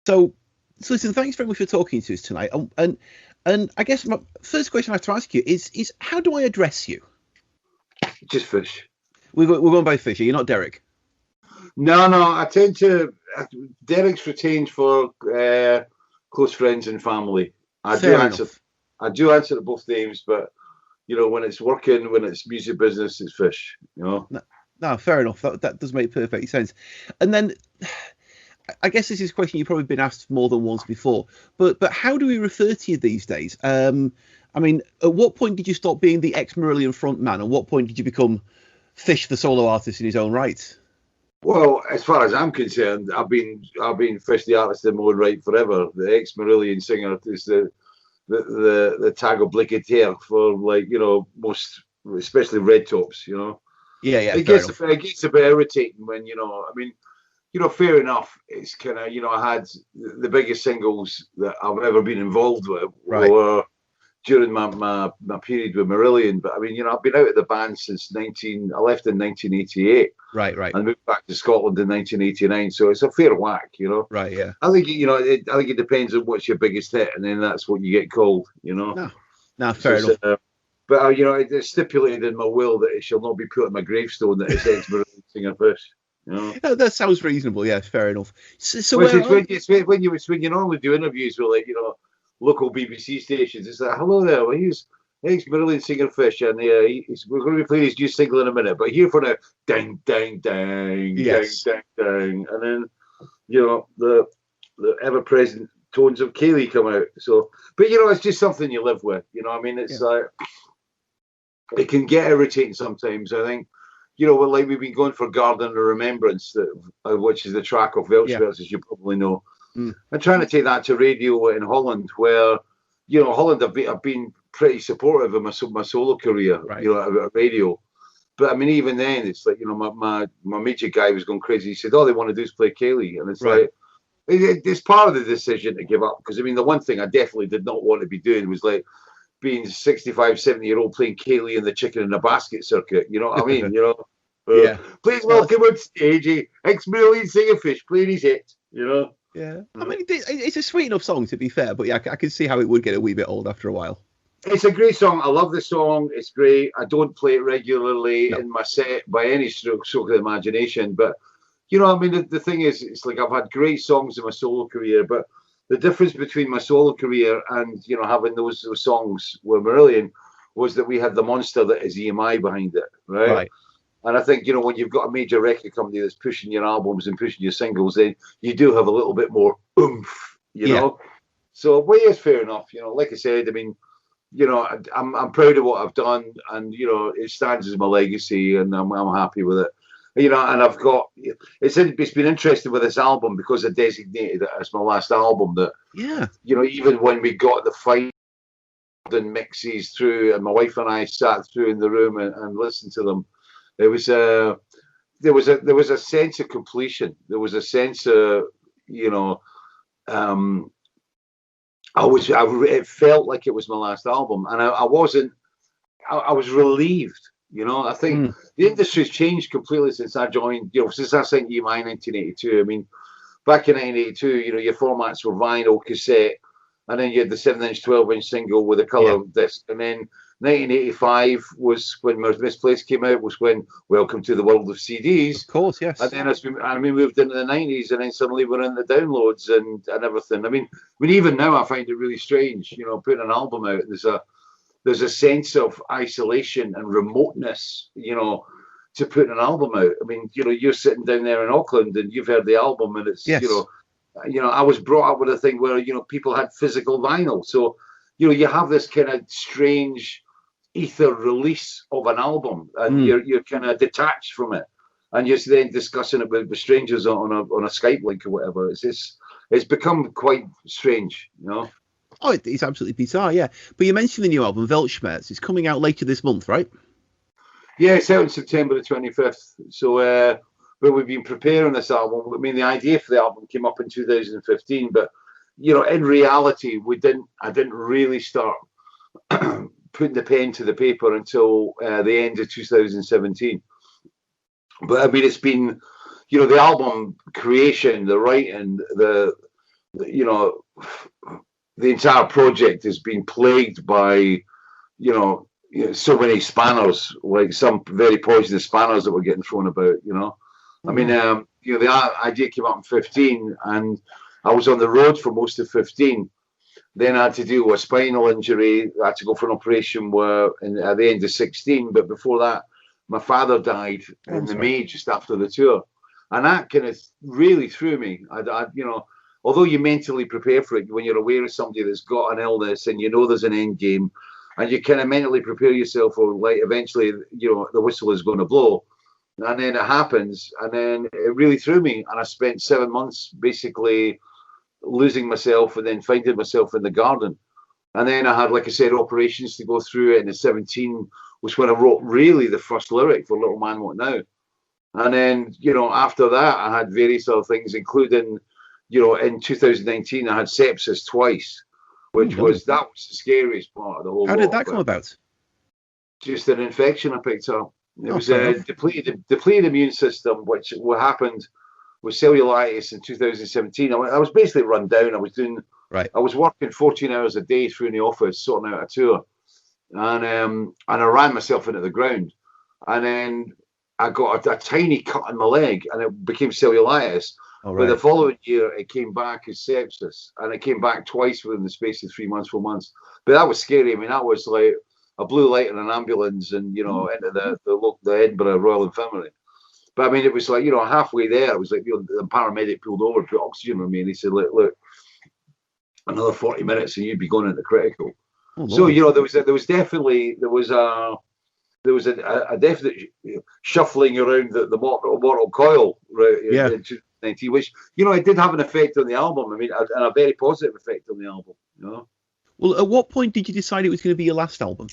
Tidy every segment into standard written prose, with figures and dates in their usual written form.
So, listen, thanks very much for talking to us tonight. And I guess my first question I have to ask you is how do I address you? Just Fish. We're going by Fisher. You're not Derek. No, I tend to. Derek's retained for close friends and family. I do answer to both names, but when it's working, when it's music business, it's Fish. No, fair enough. That does make perfect sense. And then, I guess this is a question you've probably been asked more than once before. But how do we refer to you these days? I mean, at what point did you stop being the ex-Marillion frontman? At what point did you become Fish, the solo artist in his own right? Well, as far as I'm concerned, I've been Fish the artist in my own right forever. The ex-Marillion singer is the tag obligataire for most, especially red tops. Yeah. It gets a bit irritating when fair enough. It's kind of I had the biggest singles that I've ever been involved with were during my period with Marillion, but I've been out of the band since I left in 1988. Right. And moved back to Scotland in 1989. So it's a fair whack, Right, yeah. I think I think it depends on what's your biggest hit, and then that's what you get called, No, fair enough. But it's stipulated in my will that it shall not be put on my gravestone that it's ex-Marillion singer Fish. No, that sounds reasonable. Yeah, fair enough. So when you normally do interviews with local BBC stations, it's like, hello there, well, he's ex-Marillion singer Fish, and we're going to be playing his new single in a minute, but here for now, dang, dang, dang, yes. dang, dang, dang, and then the ever-present tones of Kaylee come out. So, but it's just something you live with. It's like it can get irritating sometimes. I think. Like we've been going for Garden of Remembrance, which is the track of Weltschmertz, as you probably know. And trying to take that to radio in Holland, where, Holland have been pretty supportive of my solo career, at radio. But even then, it's like, my major guy was going crazy. He said, all they want to do is play Kaylee. And it's like, it's part of the decision to give up. Because, the one thing I definitely did not want to be doing was like being 65, 70-year-old playing Kaylee in the chicken in a basket circuit. You know what I mean? Yeah. Please welcome on stage ex-Marillion singer Fish playing his hit. Yeah. It's a sweet enough song, to be fair, but yeah, I can see how it would get a wee bit old after a while. It's a great song. I love the song. It's great. I don't play it regularly in my set by any stroke of the imagination, but the thing is, it's like I've had great songs in my solo career, but the difference between my solo career and having those songs with Marillion was that we had the monster that is EMI behind it, right? And I think when you've got a major record company that's pushing your albums and pushing your singles, then you do have a little bit more oomph, you know. So, well, yeah, it's fair enough. Like I said, I'm proud of what I've done, and it stands as my legacy, and I'm happy with it. And I've got it's been interesting with this album because I designated it as my last album. That even when we got the final mixes through, and my wife and I sat through in the room and listened to them, there was a sense of completion. There was a sense of it felt like it was my last album, and I was relieved. I think the industry's changed completely since I joined. Since I signed EMI in 1982. Back in 1982, your formats were vinyl, cassette, and then you had the 7-inch, 12-inch single with a color disc. And then 1985 was when Misplaced came out. Was when Welcome to the World of CDs. Of course, yes. And then as we moved into the 90s, and then suddenly we're in the downloads and everything. Even now I find it really strange, putting an album out. There's a sense of isolation and remoteness, to put an album out. You're sitting down there in Auckland and you've heard the album, and it's I was brought up with a thing where people had physical vinyl, so you have this kind of strange ether release of an album, and you're kind of detached from it, and you're then discussing it with strangers on a Skype link or whatever. It's become quite strange, Oh, it's absolutely bizarre, yeah. But you mentioned the new album, Weltschmertz. It's coming out later this month, right? Yeah, it's out on September the 25th. So, but we've been preparing this album. The idea for the album came up in 2015, but in reality, I didn't really start putting the pen to the paper until the end of 2017. But it's been, the album creation, the writing, you know, the entire project has been plagued by, so many spanners, like some very poisonous spanners that were getting thrown about, I mean, the idea came up in 15, and I was on the road for most of 15. Then I had to deal with a spinal injury. I had to go for an operation at the end of 16. But before that, my father died in the May just after the tour. And that kind of really threw me. Although you mentally prepare for it, when you're aware of somebody that's got an illness and there's an end game, and you kind of mentally prepare yourself for, like, eventually, the whistle is going to blow. And then it happens. And then it really threw me. And I spent 7 months basically losing myself and then finding myself in the garden. And then I had, like I said, operations to go through it. And the 17 was when I wrote really the first lyric for Little Man What Now. And then, after that, I had various other things, including, in 2019, I had sepsis twice, which was the scariest part of the whole. How did that come about? Just an infection I picked up. It was a depleted immune system, which what happened with cellulitis in 2017. I was basically run down. I was working 14 hours a day through in the office, sorting out a tour, and I ran myself into the ground, and then I got a tiny cut in my leg, and it became cellulitis. But the following year, it came back as sepsis, and it came back twice within the space of 3 months, 4 months. But that was scary. I mean, that was like a blue light in an ambulance, and into the Edinburgh Royal Infirmary. But I mean, it was like, halfway there, it was like the paramedic pulled over, put oxygen on me, and he said, look, another 40 minutes and you'd be going into critical. So there was a definite shuffling around the mortal coil in 2019, which it did have an effect on the album. I mean, and a very positive effect on the album. Well, at what point did you decide it was going to be your last album?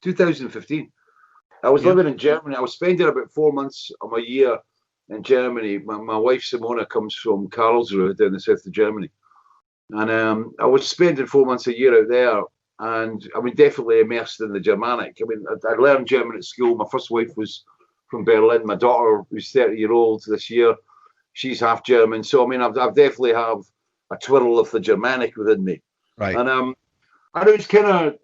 2015. I was living in Germany. I was spending about 4 months of my year in Germany. My wife Simona comes from Karlsruhe down the south of Germany, and I was spending 4 months a year out there. And I mean, definitely immersed in the Germanic. I mean, I learned German at school. My first wife was from Berlin. My daughter, who's 30-year-old this year, she's half German. So I mean, I've definitely have a twirl of the Germanic within me. Right. And it was kind of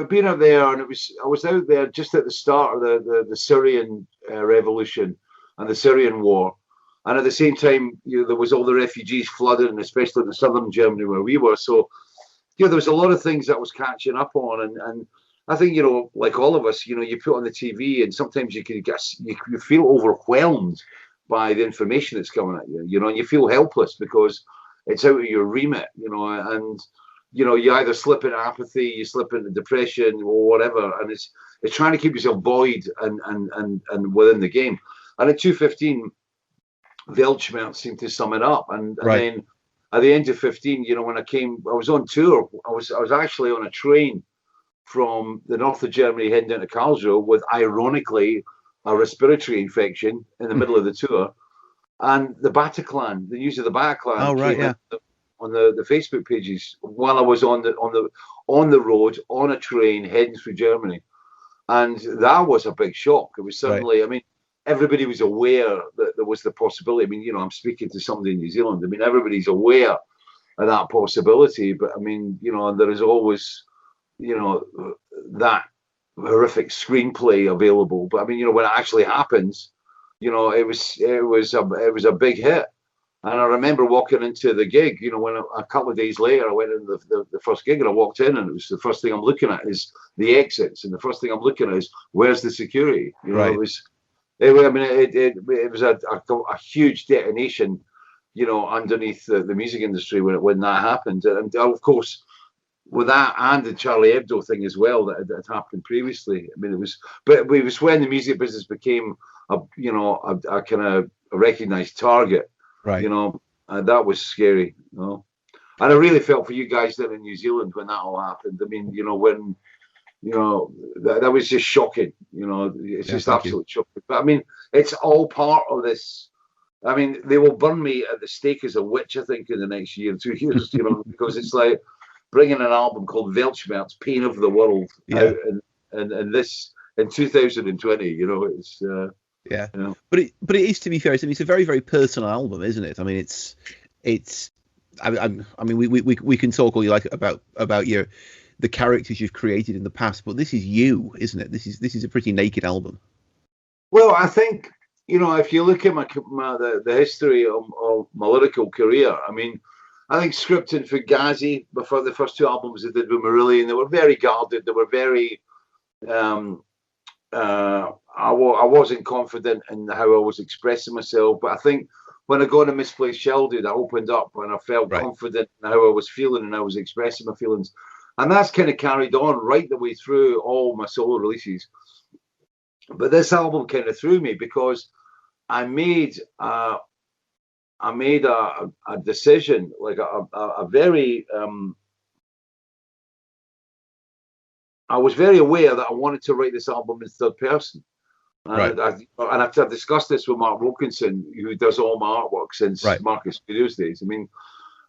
being out there, and I was out there just at the start of the Syrian revolution and the Syrian war, and at the same time, there was all the refugees flooding, especially in the southern Germany where we were. So, there was a lot of things that I was catching up on, and I think like all of us, you put on the TV, and sometimes you feel overwhelmed by the information that's coming at you, and you feel helpless because it's out of your remit, and. You either slip into apathy, you slip into depression, or whatever, and it's trying to keep yourself buoyed and within the game. And at 2:15, Weltschmertz seemed to sum it up. And then at the end of 15, when I was on tour. I was actually on a train from the north of Germany heading down to Karlsruhe with, ironically, a respiratory infection in the middle of the tour, and the Bataclan, the news of the Bataclan. On the Facebook pages while I was on the road on a train heading through Germany, and that was a big shock. It was suddenly, I mean, everybody was aware that there was the possibility. I mean, I'm speaking to somebody in New Zealand. I mean, everybody's aware of that possibility, but I mean, there is always, that horrific screenplay available. But I mean, when it actually happens, it was a big hit. And I remember walking into the gig, when a couple of days later, I went in the first gig, and I walked in, and it was the first thing I'm looking at is the exits, and the first thing I'm looking at is where's the security. It was a huge detonation, underneath the music industry when that happened, and of course with that and the Charlie Hebdo thing as well that had happened previously. I mean, it was when the music business became a kind of a recognized target. Right. And that was scary, And I really felt for you guys there in New Zealand when that all happened. I mean, when, that was just shocking, it's just absolutely shocking. But I mean, it's all part of this. I mean, they will burn me at the stake as a witch, I think, in the next year, 2 years, because it's like bringing an album called Weltschmertz, Pain of the World, out and this in 2020, it's. Yeah, You know? but it is, to be fair. I mean, it's a very, very personal album, isn't it? I mean, it's. I mean, we can talk all you like about the characters you've created in the past, but this is you, isn't it? This is a pretty naked album. Well, I think, you know, if you look at the history of my lyrical career, I mean, I think scripting Fugazi before the first two albums I did with Marillion, they were very guarded. They were very. I wasn't confident in how I was expressing myself, but I think when I got a Misplaced Childhood, I opened up and I felt confident in how I was feeling and I was expressing my feelings. And that's kind of carried on right the way through all my solo releases. But this album kind of threw me because I made a decision, like a very I was very aware that I wanted to write this album in third person. Right. I've discussed this with Mark Wilkinson, who does all my artwork since Marcus Studios days. I mean,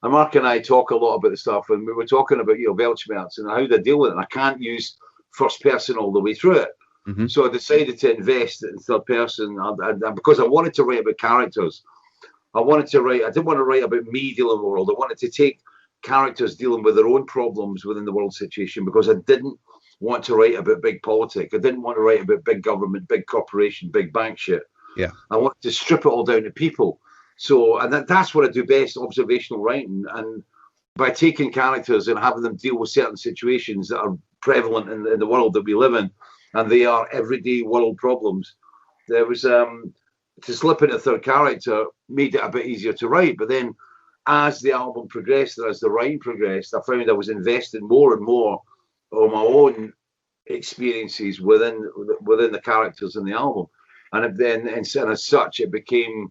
and Mark and I talk a lot about the stuff, and we were talking about, you know, Weltschmertz and how they deal with it. And I can't use first person all the way through it. Mm-hmm. So I decided to invest in third person, and because I wanted to write about characters. I didn't want to write about me dealing with the world. I wanted to take characters dealing with their own problems within the world situation, because I didn't want to write about big politics. I didn't want to write about big government, big corporation, big bank shit. Yeah. I wanted to strip it all down to people. So, and that's what I do best, observational writing. And by taking characters and having them deal with certain situations that are prevalent in the world that we live in, and they are everyday world problems, there was to slip in a third character made it a bit easier to write. But then as the album progressed and as the writing progressed, I found I was investing more and more of my own experiences within the characters in the album, and then and as such it became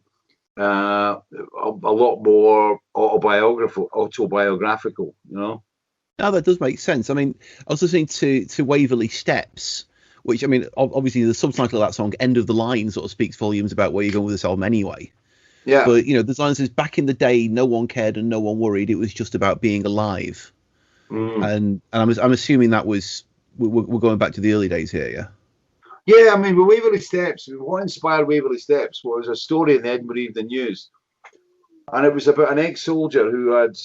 a lot more autobiographical, you know. Now that does make sense. I mean, I was listening to Waverly Steps, which, I mean, obviously the subtitle of that song, End of the Line, sort of speaks volumes about where you're going with this album anyway. Yeah. But, you know, the line says, back in the day, no one cared and no one worried. It was just about being alive. And I'm assuming that was, we're going back to the early days here, yeah? Yeah, I mean, with Waverly Steps, what inspired Waverly Steps was a story in the Edinburgh Evening News. And it was about an ex-soldier who had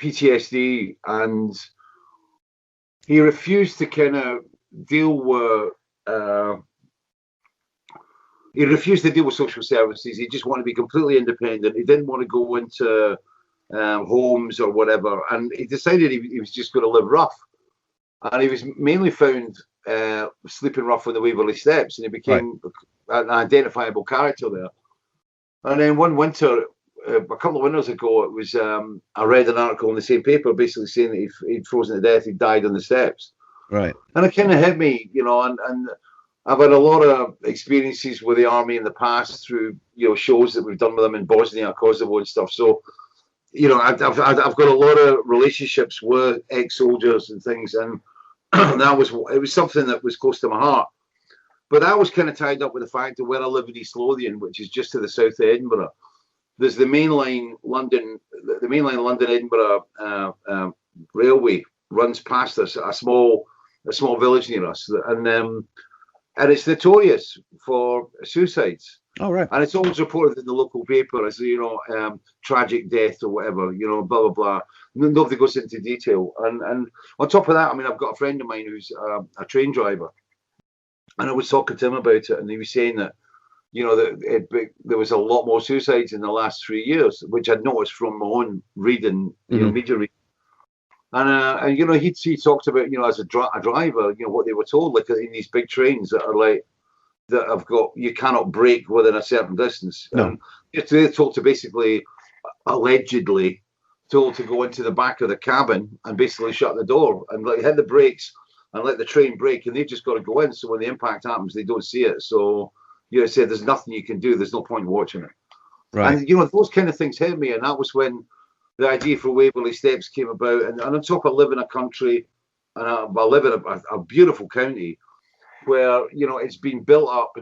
PTSD, and he refused to kind of deal with social services. He just wanted to be completely independent. He didn't want to go into homes or whatever, and he decided he was just going to live rough. And he was mainly found sleeping rough on the Waverly Steps, and he became an identifiable character there. And then one winter, a couple of winters ago, it was I read an article in the same paper basically saying that he'd frozen to death, he died on the steps. Right. And it kind of hit me, you know, and I've had a lot of experiences with the army in the past through, you know, shows that we've done with them in Bosnia, Kosovo and stuff. So, you know, I've got a lot of relationships with ex-soldiers and things, and it was something that was close to my heart. But that was kind of tied up with the fact that where I live in East Lothian, which is just to the south of Edinburgh, there's the mainline London Edinburgh railway runs past us, a small village near us, and it's notorious for suicides. Oh, right. And it's always reported in the local paper as, you know, tragic death or whatever, you know, blah, blah, blah. Nobody goes into detail. And on top of that, I mean, I've got a friend of mine who's a train driver. And I was talking to him about it, and he was saying that, you know, that there was a lot more suicides in the last 3 years, which I'd noticed from my own reading, you know, media reading. And you know, he talked about, you know, as a driver, you know, what they were told, like in these big trains that are like, that have got, you cannot brake within a certain distance. No. They're told to basically, allegedly, told to go into the back of the cabin and basically shut the door and like hit the brakes and let the train brake, and they've just got to go in. So when the impact happens, they don't see it. So, you know, say there's nothing you can do. There's no point watching it. Right. And, you know, those kind of things hit me. And that was when the idea for Waverly Steps came about. And on top, I live in a country, and I live in a beautiful county where, you know, it's been built up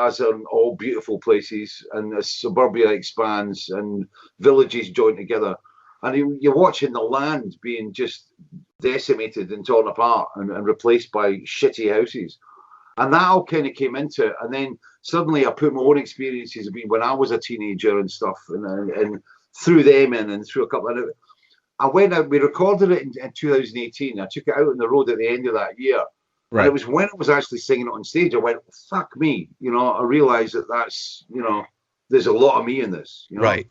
as in all beautiful places, and as suburbia expands and villages join together. And you're watching the land being just decimated and torn apart and replaced by shitty houses. And that all kind of came into it. And then suddenly I put my own experiences when I was a teenager and stuff, and through them and through a couple of. I went out. We recorded it in 2018. I took it out on the road at the end of that year. Right. And it was when I was actually singing it on stage. I went, "Fuck me!" I realised that's there's a lot of me in this. Right.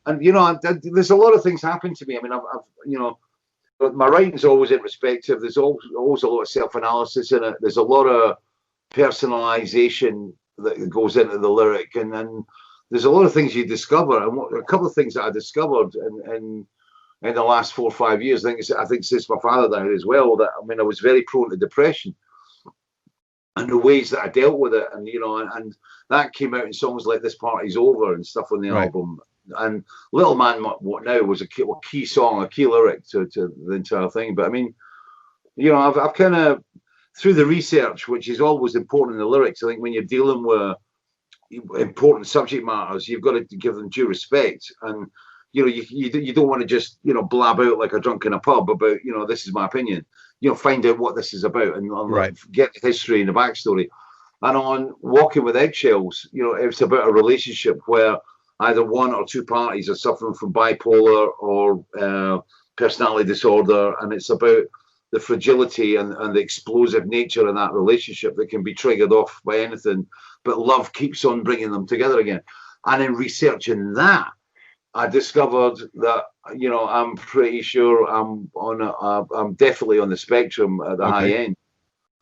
And there's a lot of things happen to me. I mean, I've my writing's always introspective. There's always a lot of self-analysis in it. There's a lot of personalization that goes into the lyric, and then there's a lot of things you discover. And a couple of things that I discovered in the last 4 or 5 years, I think since my father died as well, that I was very prone to depression, and the ways that I dealt with it, and and that came out in songs like "This Party's Over" and stuff on the album. And "Little Man What Now" was a key song, a key lyric to the entire thing. But I mean, I've kind of, through the research, which is always important in the lyrics, I think when you're dealing with important subject matters, you've got to give them due respect. And you don't want to just blab out like a drunk in a pub about this is my opinion. Find out what this is about and get the history and the backstory. And on "Walking with Eggshells," it's about a relationship where either one or two parties are suffering from bipolar or personality disorder, and it's about the fragility and the explosive nature of that relationship that can be triggered off by anything, but love keeps on bringing them together again. And in researching that, I discovered that I'm pretty sure I'm definitely on the spectrum at the high end,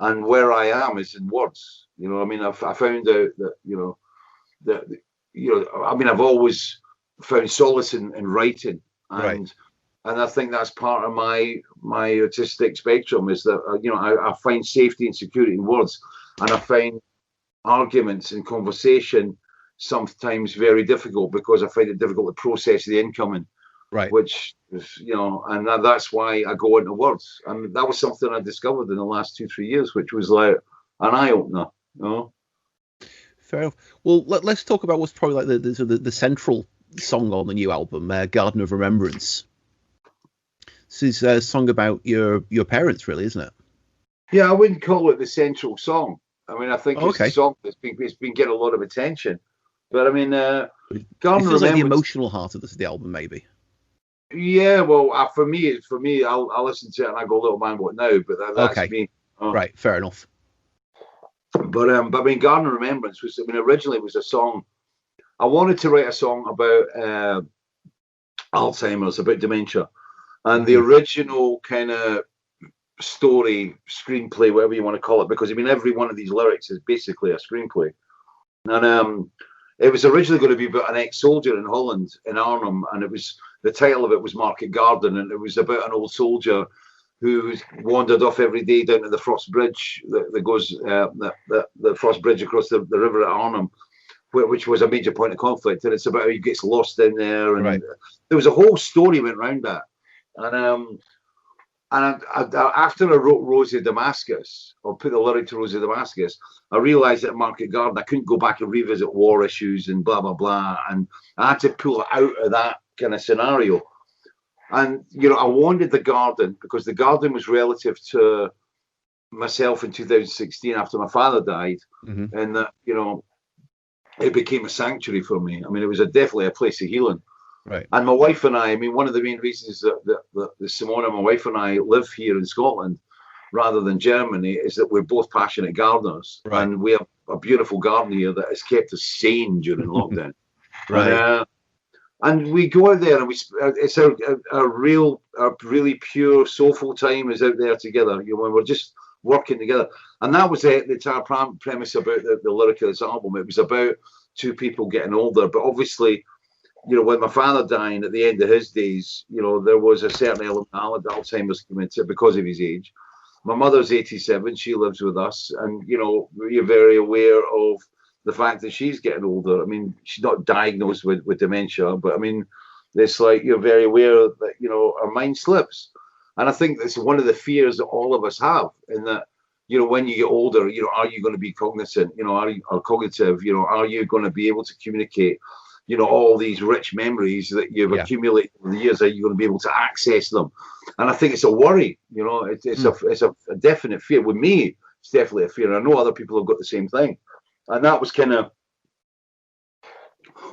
and where I am is in words. I found out that I've always found solace in writing, and I think that's part of my autistic spectrum, is that I find safety and security in words, and I find arguments and conversation sometimes very difficult because I find it difficult to process the incoming, which is, and that's why I go into words. And that was something I discovered in the last 2-3 years, which was like an eye opener. Fair enough. Well, let's talk about what's probably like the central song on the new album, "Garden of Remembrance." This is a song about your parents, really, isn't it? Yeah, I wouldn't call it the central song. I think it's a song that's been getting a lot of attention. But Garden of Remembrance, like the emotional heart of the album, maybe. Yeah, well, for me, I'll listen to it and I go, "Little Man What Now?" But that's me. Right, fair enough. But Garden of Remembrance was, originally it was a song. I wanted to write a song about Alzheimer's, about dementia, and the original kind of story, screenplay, whatever you want to call it, because every one of these lyrics is basically a screenplay, and it was originally going to be about an ex-soldier in Holland, in Arnhem, and the title of it was Market Garden, and it was about an old soldier who wandered off every day down to the Frost Bridge that goes the Frost Bridge across the river at Arnhem, which was a major point of conflict, and it's about how he gets lost in there, and there was a whole story went around that, and after I wrote Rosie Damascus, or put the lyric to Rosie Damascus, I realised that at Market Garden I couldn't go back and revisit war issues and blah blah blah, and I had to pull it out of that kind of scenario. And I wanted the garden because the garden was relative to myself in 2016 after my father died, and that it became a sanctuary for me. It was definitely a place of healing. Right. And my wife and I, one of the main reasons that Simona, my wife, and I live here in Scotland rather than Germany is that we're both passionate gardeners, and we have a beautiful garden here that has kept us sane during lockdown. And we go out there, and it's a really pure, soulful time is out there together. When we're just working together, and that was the entire premise about the lyric of this album. It was about two people getting older, but obviously, when my father died at the end of his days, there was a certain element of Alzheimer's came into it because of his age. My mother's 87; she lives with us, and we're very aware of the fact that she's getting older. She's not diagnosed with dementia, but it's like you're very aware that our mind slips, and I think that's one of the fears that all of us have. In that, when you get older, are you going to be cognizant? Are you cognitive? Are you going to be able to communicate? All these rich memories that you've accumulated over the years, are you going to be able to access them? And I think it's a worry. It's a definite fear with me. it's definitely a fear. And I know other people have got the same thing, and that was kind of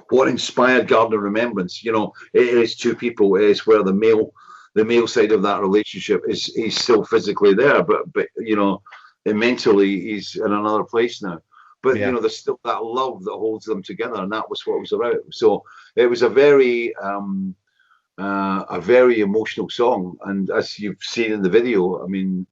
what inspired Garden of Remembrance. You know, it is two people. It is where the male side of that relationship is he's still physically there, but you know, and mentally he's in another place now. But you know, there's still that love that holds them together, and that was what it was about. So it was a very emotional song, and as you've seen in the video, I mean,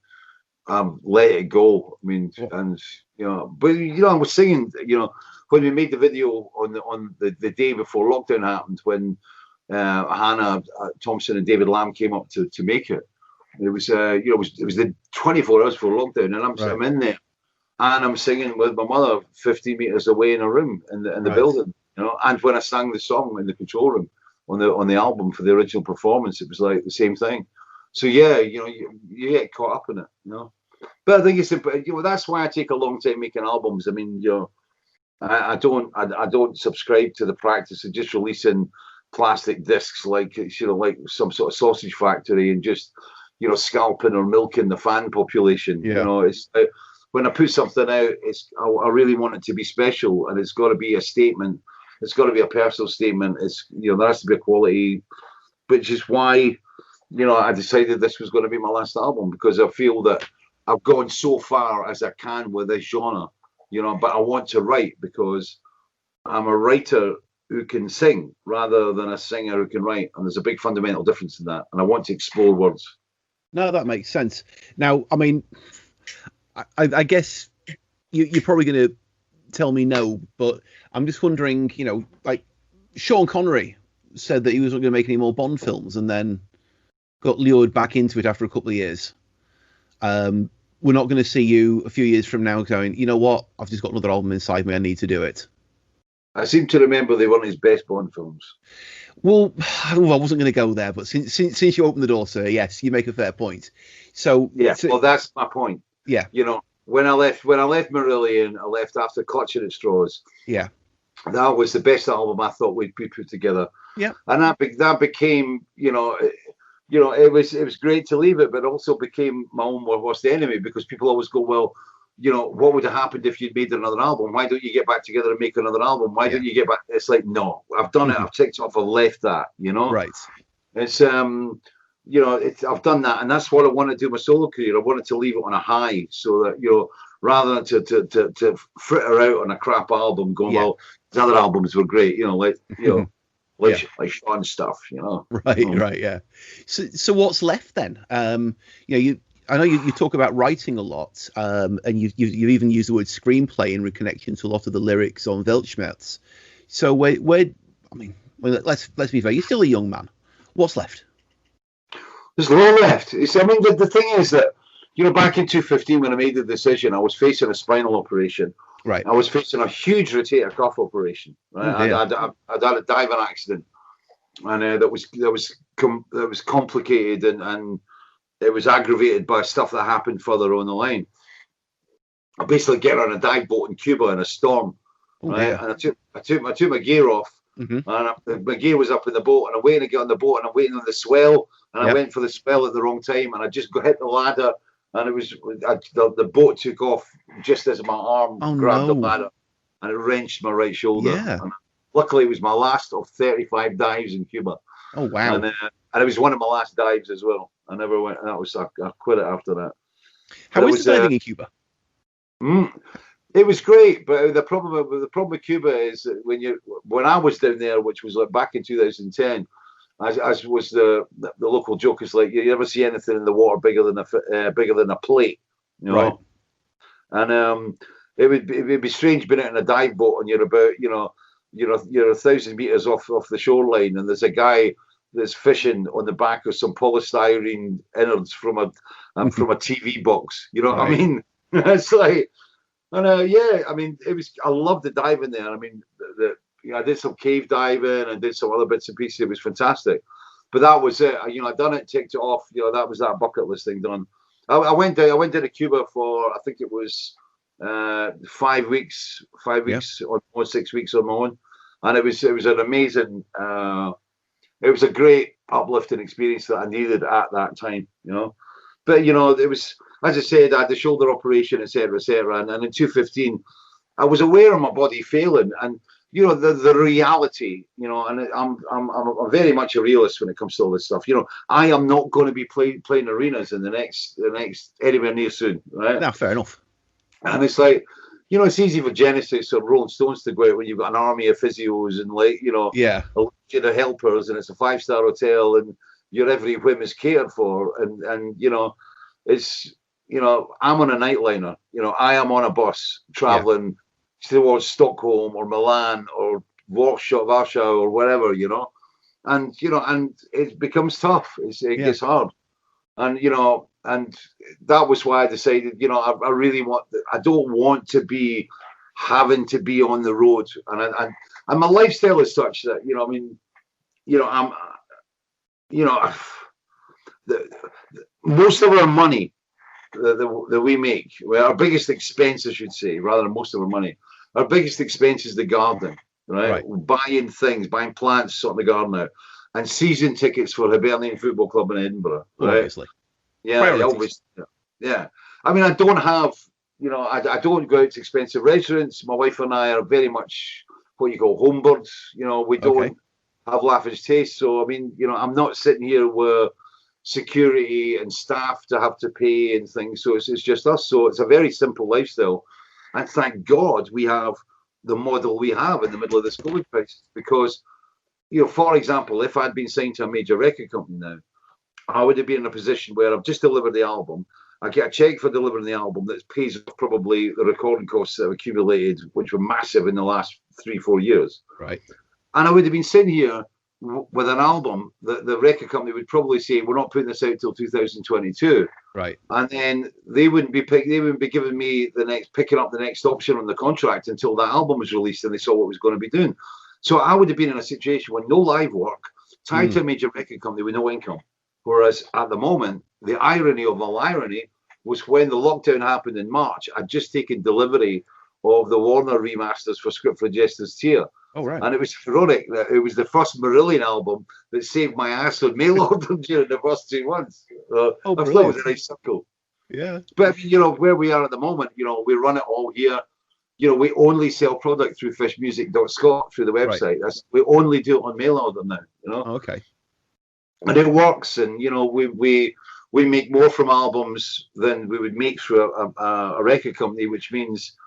Let It Go. I mean, and you know, but you know, I was singing, you know, when we made the video on the day before lockdown happened, when Hannah Thompson and David Lamb came up to make it. It was you know, it was the 24 hours before lockdown, and I'm in there, and I'm singing with my mother 50 meters away in a room in the building, you know. And when I sang the song in the control room on the album for the original performance, it was like the same thing. So yeah, you know, you get caught up in it, you know. But I think it's, you know, that's why I take a long time making albums. I mean, you know, I don't subscribe to the practice of just releasing plastic discs like, you know, like some sort of sausage factory, and just, you know, scalping or milking the fan population. You know, it's when I put something out, I really want it to be special, and it's got to be a statement. It's got to be a personal statement. It's, you know, there has to be a quality, which is why, you know, I decided this was going to be my last album, because I feel that I've gone so far as I can with this genre, you know, but I want to write, because I'm a writer who can sing rather than a singer who can write. And there's a big fundamental difference in that. And I want to explore words. No, that makes sense. Now, I mean, I guess you're probably going to tell me no, but I'm just wondering, you know, like Sean Connery said that he wasn't going to make any more Bond films, and then got lured back into it after a couple of years. We're not going to see you a few years from now going, you know what, I've just got another album inside me, I need to do it. I seem to remember they weren't his best Bond films. Well, I wasn't going to go there, but since you opened the door, sir, yes, you make a fair point. So yeah, well, that's my point. Yeah, you know, when I left Marillion, I left after Clutching at Straws. Yeah, that was the best album I thought we'd put together. Yeah, and that became, you know, it was great to leave it, but also became my own worst enemy, because people always go, well, you know, what would have happened if you'd made another album? Why don't you get back together and make another album? Why don't you get back? It's like, no, I've done it. I've ticked off. I've left that, you know? Right. It's, you know, I've done that. And that's what I want to do my solo career. I wanted to leave it on a high, so that, you know, rather than to fritter out on a crap album going, well, the other albums were great, you know, like, you know, like Sean stuff, you know? Right. Yeah. So what's left then? You know, I know you talk about writing a lot, and you even use the word screenplay in connection to a lot of the lyrics on Weltschmertz. So where I mean, let's be fair, you're still a young man. What's left? There's no left. I mean, the thing is that, you know, back in 2015 when I made the decision, I was facing a spinal operation. Right. I was facing a huge rotator cuff operation. Right. I'd had a diving accident, and that was complicated and it was aggravated by stuff that happened further on the line. I basically get on a dive boat in Cuba in a storm, right? And I took my gear off, and my gear was up in the boat, and I'm waiting to get on the boat, and I'm waiting on the swell, and I went for the swell at the wrong time, and I just hit the ladder, and the boat took off just as my arm grabbed the ladder, and it wrenched my right shoulder. Yeah. And luckily, it was my last of 35 dives in Cuba. Oh wow! And it was one of my last dives as well. I never went. I quit it after that. How was the diving in Cuba? It was great, but the problem with Cuba is that when I was down there, which was like back in 2010, as was the local joke, is like, you never see anything in the water bigger than a plate, you know. Right. And it would be strange being out in a dive boat and you're about you're 1,000 meters off the shoreline, and there's a guy that's fishing on the back of some polystyrene innards from a TV box. You know what I mean? It's like, and I mean, I loved the diving there. I mean, I did some cave diving and did some other bits and pieces. It was fantastic, but that was it. You know, I done it, ticked it off. You know, that was that bucket list thing done. I went to Cuba for, I think it was 5 weeks, or 6 weeks on my own, and it was an amazing. It was a great uplifting experience that I needed at that time, you know. But you know, as I said, I had the shoulder operation, etc., etc. And in 2015, I was aware of my body failing, and you know the reality. You know, and I'm very much a realist when it comes to all this stuff. You know, I am not going to be playing arenas in the next anywhere near soon, right? No, fair enough. And it's like, you know, it's easy for Genesis or Rolling Stones to go out when you've got an army of physios and, like, you know, yeah, a legion of helpers, and it's a 5-star hotel and your every whim is cared for. And you know, it's, you know, I'm on a nightliner. You know, I am on a bus traveling towards Stockholm or Milan or Warsaw or wherever, you know. And, you know, and it becomes tough. It gets hard. And, you know, and that was why I decided, you know, I really I don't want to be having to be on the road. And my lifestyle is such that, you know, I mean, you know, most of our money that we make, well, our biggest expense, I should say, rather than most of our money, our biggest expense is the garden, right? Buying things, buying plants, sorting the garden out, and season tickets for Hibernian Football Club in Edinburgh, right? Obviously. Yeah, obviously. Yeah. I mean, I don't have, you know, I don't go out to expensive restaurants. My wife and I are very much what you call homebirds. You know, we don't have lavish taste. So, I mean, you know, I'm not sitting here with security and staff to have to pay and things. So it's just us. So it's a very simple lifestyle. And thank God we have the model we have in the middle of this COVID crisis. Because, you know, for example, if I'd been signed to a major record company now, I would have been in a position where I've just delivered the album. I get a check for delivering the album that pays off probably the recording costs that have accumulated, which were massive in the last 3-4 years. Right. And I would have been sitting here with an album that the record company would probably say, we're not putting this out till 2022. Right. And then they wouldn't be giving me picking up the next option on the contract until that album was released and they saw what was going to be doing. So I would have been in a situation with no live work, tied to a major record company with no income. Whereas at the moment, the irony of all irony was when the lockdown happened in March, I'd just taken delivery of the Warner remasters for Script for Jester's Tear. Oh, right. And it was ironic that it was the first Marillion album that saved my ass on mail order during the first 2 months. I thought it was a nice circle. Yeah. But, you know, where we are at the moment, you know, we run it all here. You know, we only sell product through fishmusic.scot through the website. Right. We only do it on mail order now, you know. Okay. And it works, and you know we make more from albums than we would make through a record company, which means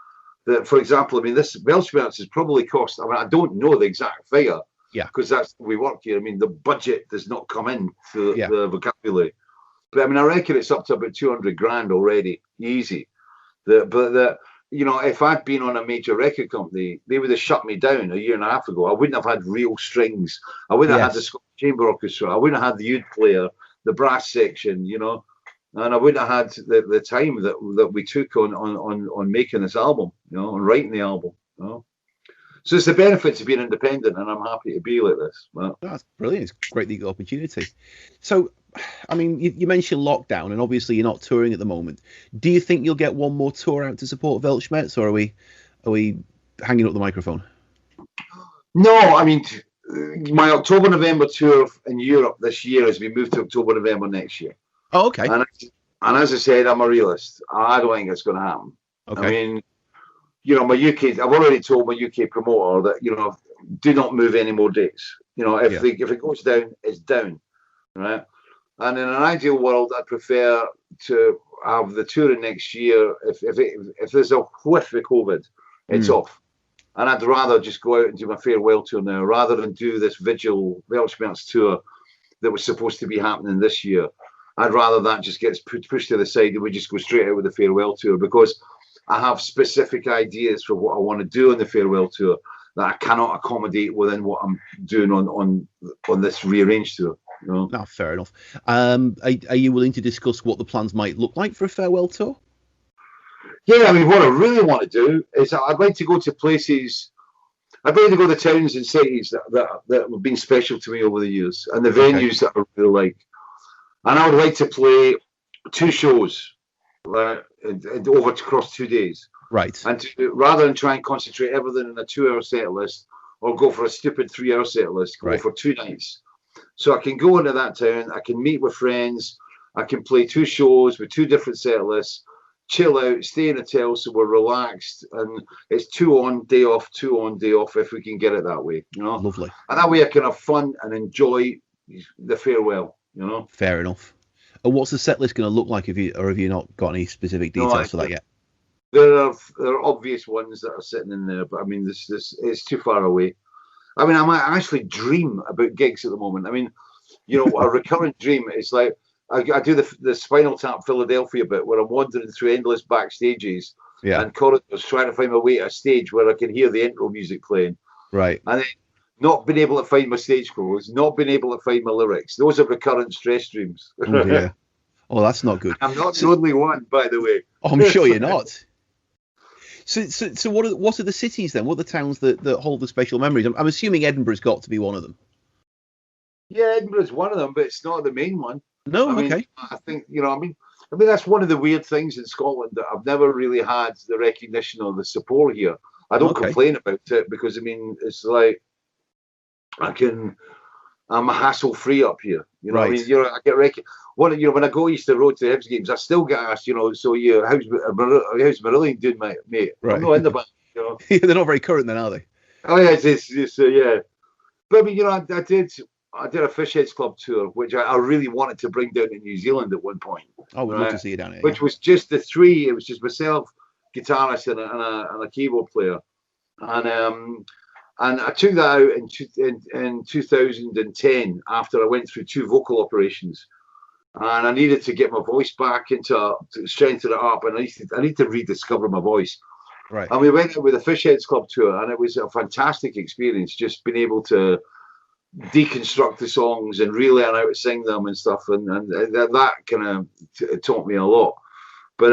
that, for example, I mean, this Weltschmertz has probably cost. I mean, I don't know the exact figure, because that's we work here. I mean, the budget does not come in to the vocabulary, but I mean, I reckon it's up to about 200 grand already, easy. You know, if I'd been on a major record company, they would have shut me down a year and a half ago. I wouldn't have had real strings. I wouldn't have had the Scottish Chamber Orchestra. I wouldn't have had the oud player, the brass section, you know, and I wouldn't have had the time that we took on making this album, you know, and writing the album, you know. So it's the benefits of being independent, and I'm happy to be like this. Well, that's brilliant. It's great that you got opportunity. So, I mean, you mentioned lockdown, and obviously you're not touring at the moment. Do you think you'll get one more tour out to support Welchschmetz, or are we hanging up the microphone? No, I mean, my October-November tour in Europe this year has been moved to October-November next year. Oh, okay. And as I said, I'm a realist. I don't think it's going to happen. Okay. I mean, you know, I've already told my UK promoter that, you know, do not move any more dates. You know, if it goes down, it's down, right? And in an ideal world, I'd prefer to have the touring next year. If there's a whiff of COVID, it's off. And I'd rather just go out and do my farewell tour now, rather than do this Vigil Weltschmertz tour that was supposed to be happening this year. I'd rather that just gets pushed to the side and we just go straight out with the farewell tour, because I have specific ideas for what I want to do on the farewell tour that I cannot accommodate within what I'm doing on this rearranged tour. You know? No, fair enough. Are you willing to discuss what the plans might look like for a farewell tour? Yeah, I mean, what I really want to do is I'd like to go to places. I'd like to go to towns and cities that have been special to me over the years, and the venues that I really like. And I would like to play 2 shows across 2 days. Right. And rather than try and concentrate everything in a 2-hour set list, or go for a stupid 3-hour set list, go for 2 nights. So I can go into that town, I can meet with friends, I can play 2 shows with 2 different set lists, chill out, stay in a hotel so we're relaxed, and it's 2 on, day off, 2 on, day off if we can get it that way, you know. Lovely. And that way I can have fun and enjoy the farewell, you know. Fair enough. And what's the set list going to look like? Have you not got any specific details for that yet? There are obvious ones that are sitting in there, but I mean, this it's too far away. I mean, I might actually dream about gigs at the moment. I mean, you know, a recurrent dream is like I do the Spinal Tap Philadelphia bit where I'm wandering through endless backstages and corridors trying to find my way to a stage where I can hear the intro music playing. Right. And then not being able to find my stage clothes, not being able to find my lyrics. Those are recurrent stress dreams. Oh, dear. Oh, that's not good. I'm not the only one, by the way. Oh, I'm sure you're not. So what are the cities then? What are the towns that hold the special memories? I'm assuming Edinburgh's got to be one of them. Yeah, Edinburgh's one of them, but it's not the main one. No, I mean, okay. I think, you know, I mean that's one of the weird things in Scotland that I've never really had the recognition or the support here. I don't complain about it because I mean it's like I'm hassle-free up here. You know, I mean, you know, I get when I go Easter Road to the Hibs games, I still get asked, you know, so how's Marillion doing, mate? Right. I'm not in the band, you know. They're not very current then, are they? Oh yeah, it's yeah. But I mean, you know, I did a Fish Heads Club tour, which I really wanted to bring down to New Zealand at one point. Oh, we'd love to see you down here. Which was just the 3. It was just myself, guitarist, and a keyboard player, and I took that out in 2010 after I went through 2 vocal operations, and I needed to get my voice back to strengthen it up, and I need to rediscover my voice. Right. And we went out with the Fish Heads Club tour, and it was a fantastic experience, just being able to deconstruct the songs and relearn how to sing them and stuff, and that kind of taught me a lot. But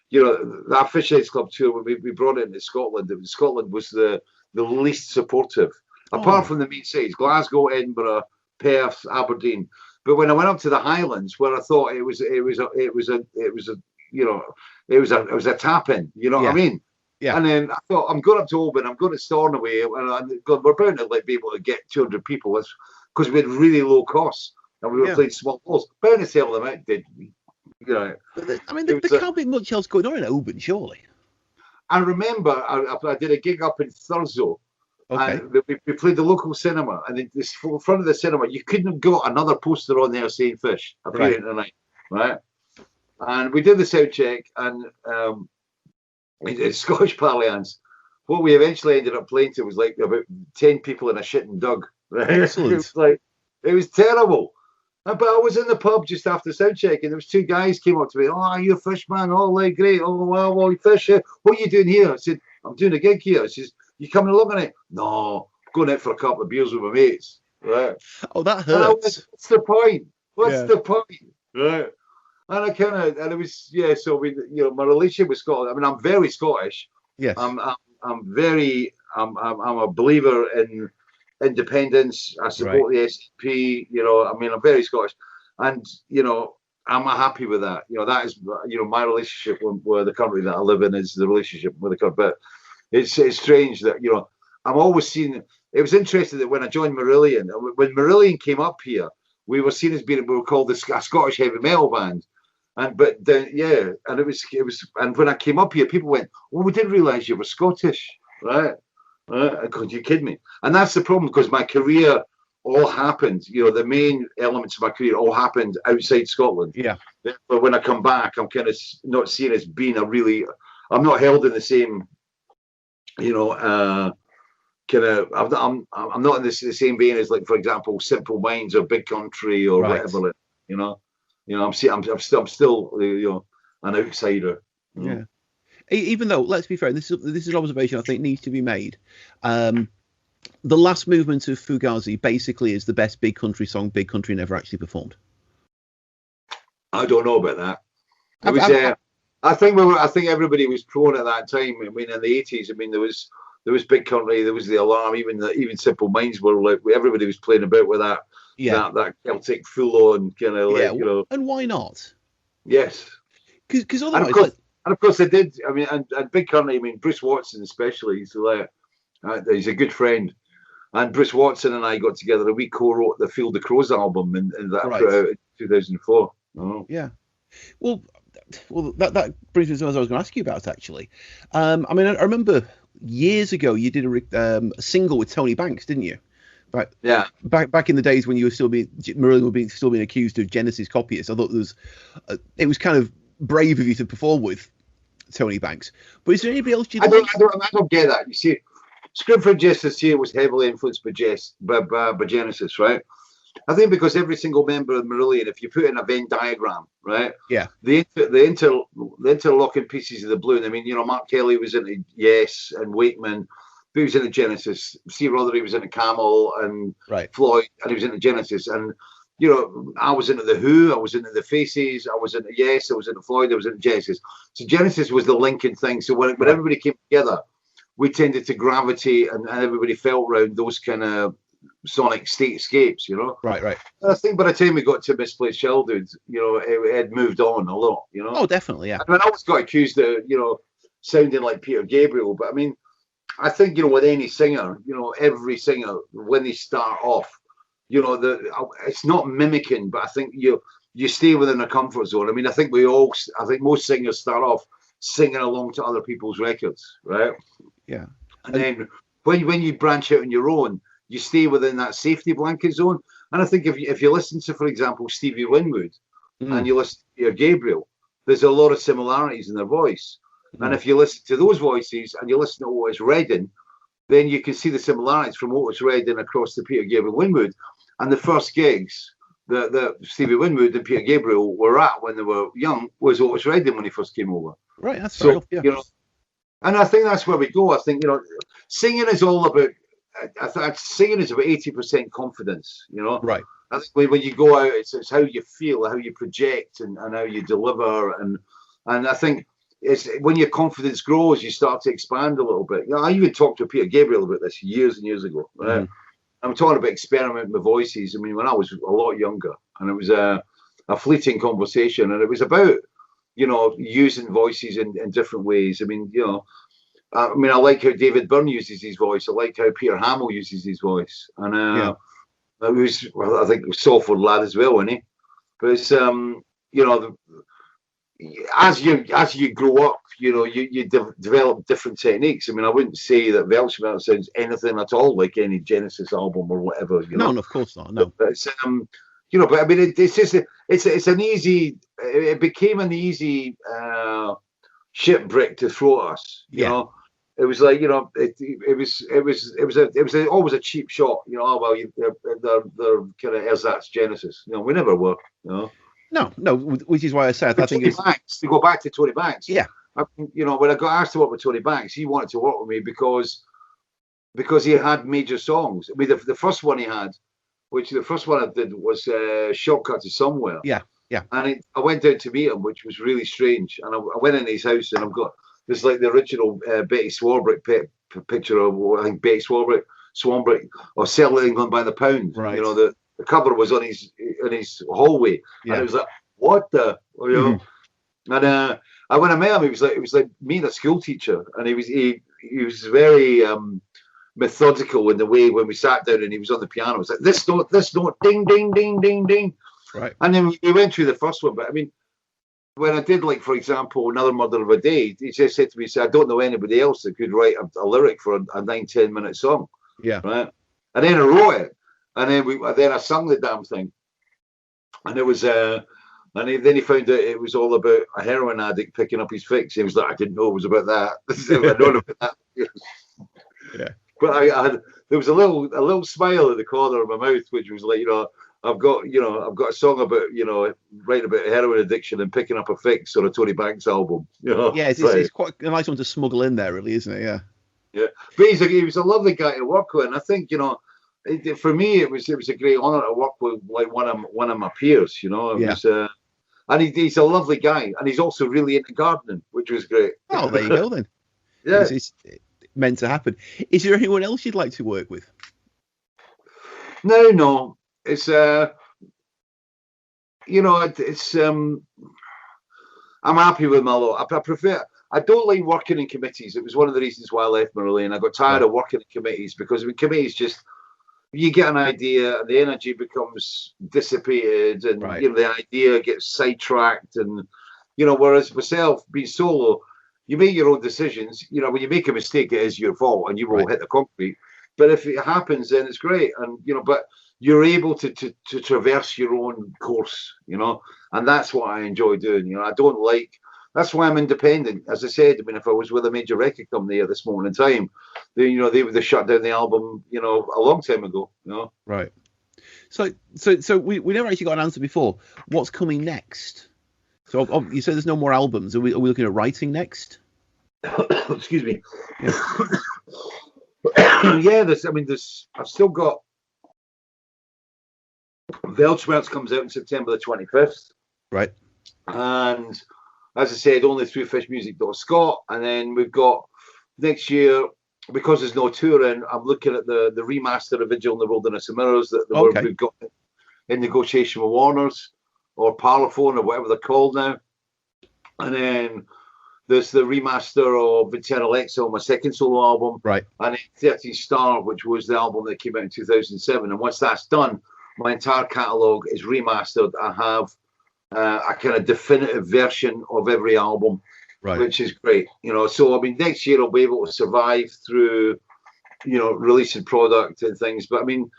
you know, that Fish Heads Club tour, when we brought it into Scotland, Scotland was the least supportive, apart from the main cities, Glasgow, Edinburgh, Perth, Aberdeen. But when I went up to the Highlands, where I thought it was a tap in, you know what I mean? Yeah. And then I thought, I'm going up to Oban, I'm going to Stornoway, and we're bound to be able to get 200 people, because we had really low costs and we were playing small halls. Bound to sell them out, did we? You know. I mean, there can't be much else going on in Oban, surely. I remember I did a gig up in Thurso. Okay. And we played the local cinema, and in this front of the cinema, you couldn't have got another poster on there saying Fish appearing tonight, right? And we did the sound check, and in Scottish parlance, what we eventually ended up playing to was like about 10 people in a shitting dug. Right? Excellent. It was terrible. But I was in the pub just after sound check, and there was 2 guys came up to me. Oh, you're a Fish man. Oh, like great. Oh, well, Fish. What are you doing here? I said, I'm doing a gig here. I says, you coming along on it? No, I'm going out for a couple of beers with my mates. Right. Oh, that hurts. What's the point? What's the point? Right. And it was, so we, you know, my relationship with Scotland, I mean, I'm very Scottish. Yes. I'm a believer in independence. I support the SNP, you know, I mean, I'm very Scottish. And, you know, I'm happy with that. You know, that is, you know, my relationship with the country that I live in is the relationship with the country. But it's strange that, you know, I'm always seeing, it was interesting that when I joined Marillion, when Marillion came up here, we were seen as being, we were called a Scottish heavy metal band. And it was, and when I came up here, people went, "Well, we didn't realise you were Scottish, right?" Could you kid me? And that's the problem, because my career all happened. You know, the main elements of my career all happened outside Scotland. Yeah. But when I come back, I'm kind of not seen as being I'm not held in the same, you know, I'm not in the same vein as, like, for example, Simple Minds or Big Country or whatever. You know, I'm still you know, an outsider. Yeah. Even though, let's be fair, this is an observation I think needs to be made. The last movement of Fugazi basically is the best Big Country song Big Country never actually performed. I don't know about that. It was, I think everybody was prone at that time. I mean, in the 80s, I mean, there was Big Country, there was The Alarm, even Simple Minds were like, everybody was playing about with that. Yeah, that Celtic full-on kind of, like, you know. And why not? Yes, because otherwise, and of course they did. I mean, and Big Country. I mean, Bruce Watson especially. He's like, he's a good friend. And Bruce Watson and I got together and we co-wrote the Field of Crows album in 2004. Oh. Yeah. Well, that brings me to what I was going to ask you about, actually. I mean, I remember years ago you did a single with Tony Banks, didn't you? Back in the days when you were Marillion were still being accused of Genesis copyists. I thought it was kind of brave of you to perform with Tony Banks. But is there anybody else I don't get that. You see, Script for Justice here was heavily influenced by Genesis, right? I think because every single member of Marillion, if you put in a Venn diagram, right? Yeah. The interlocking pieces of the balloon. I mean, Mark Kelly was into Yes and Wakeman. He was into Genesis. Steve Rothery was into Camel and Floyd, and he was into Genesis. And I was into the Who, I was into the Faces, I was into Yes, I was into Floyd, I was into Genesis. So Genesis was the linking thing. So when everybody came together, we tended to gravitate, and everybody felt around those kind of sonic statescapes, Right. And I think by the time we got to Misplaced Childhood, it had moved on a lot, Oh, definitely, yeah. I mean, I always got accused of, sounding like Peter Gabriel, but I mean, I think, with any singer, every singer, when they start off, it's not mimicking, but I think you stay within a comfort zone. I mean, I think most singers start off singing along to other people's records, right? Yeah. And then when you branch out on your own, you stay within that safety blanket zone. And I think if you listen to, for example, Stevie Winwood and you listen to Peter Gabriel, there's a lot of similarities in their voice. And if you listen to those voices and you listen to Otis Redding, then you can see the similarities from Otis Redding across to Peter Gabriel Winwood. And the first gigs that Stevie Winwood and Peter Gabriel were at when they were young was Otis Redding when he first came over. Right, that's fair enough, yeah. And I think that's where we go. I think, singing is all about, singing is about 80% confidence, Right. I think when you go out, it's how you feel, how you project, and how you deliver. And I think it's when your confidence grows, you start to expand a little bit. I even talked to Peter Gabriel about this years and years ago. Right? I'm talking about experimenting with voices. I mean, when I was a lot younger, and it was a fleeting conversation, and it was about, using voices in different ways. I mean, I like how David Byrne uses his voice. I like how Peter Hamill uses his voice. And I think it was Salford Lad as well, wasn't he? But it's, as you grow up, you develop different techniques. I mean, I wouldn't say that Weltschmertz sounds anything at all like any Genesis album or whatever. No, of course not. No, but it's but I mean, it's just an easy. It became an easy shipwreck to throw at us. You know, it was like it was always a cheap shot. Oh well, they're kind of ersatz Genesis. We never were. No, which is why I said I think Banks, to go back to Tony Banks. Yeah. When I got asked to work with Tony Banks, he wanted to work with me because he had major songs. I mean, the first one he had, the first one I did was Shortcut to Somewhere. Yeah. And I went down to meet him, which was really strange. And I went in his house, and I've got this like the original Betty Swarbrick picture of, I think, Betty Swarbrick or Settle England by the Pound. Right. The cover was on his hallway, and it was like, what the, And when I met him, it was like me and a school teacher, and he was very methodical in the way when we sat down and he was on the piano. It was like this note, ding, ding, ding, ding, ding. Right. And then we went through the first one, but I mean, when I did, like, for example, Another Murder of a Day, he just said to me, I don't know anybody else that could write a lyric for a 9-10 minute song. Yeah. Right. And then I wrote it. And then I sung the damn thing, and it was then he found out it was all about a heroin addict picking up his fix. He was like, I didn't know it was about that. I don't know about that. Yeah. But there was a little smile in the corner of my mouth, which was like, I've got a song about writing about heroin addiction and picking up a fix on a Tony Banks album. Yeah, it's quite a nice one to smuggle in there, really, isn't it? Yeah. Yeah, but he was a lovely guy to work with, and I think for me, it was a great honor to work with like one of my peers. It was, and he's a lovely guy, and he's also really into gardening, which was great. Oh, there you go then. Yeah, it's meant to happen. Is there anyone else you'd like to work with? No. It's I'm happy with my lot. I prefer. I don't like working in committees. It was one of the reasons why I left Marillion. I got tired of working in committees because committees just. you get an idea, and the energy becomes dissipated, and Right. you know, the idea gets sidetracked, and you know, whereas myself being solo, you make your own decisions. You know, when you make a mistake, it is your fault, and you will Right. hit the concrete. But if it happens, then it's great, and you know, but you're able to traverse your own course, you know, and that's what I enjoy doing. You know, I don't like. That's why I'm independent. As I said, I mean, if I was with a major record company at this moment in time, you know, they would have shut down the album, you know, a long time ago. You know, Right. So we never actually got an answer before. What's coming next? So you said there's no more albums. Are we looking at writing next? Excuse me. Yeah. Yeah, I've still got Weltschmertz comes out in September the 25th. Right. And as I said, only through fishmusic.scot. And then we've got next year, because there's no touring, I'm looking at the remaster of Vigil in the Wilderness of Mirrors that we've got in negotiation with Warner's or Parlophone or whatever they're called now. And then there's the remaster of Eternal Exile, my second solo album. Right. And then 13 Star, which was the album that came out in 2007. And once that's done, my entire catalogue is remastered. I have a kind of definitive version of every album, Right. which is great. You know, so I mean, next year I'll be able to survive through, you know, releasing product and things. But I mean,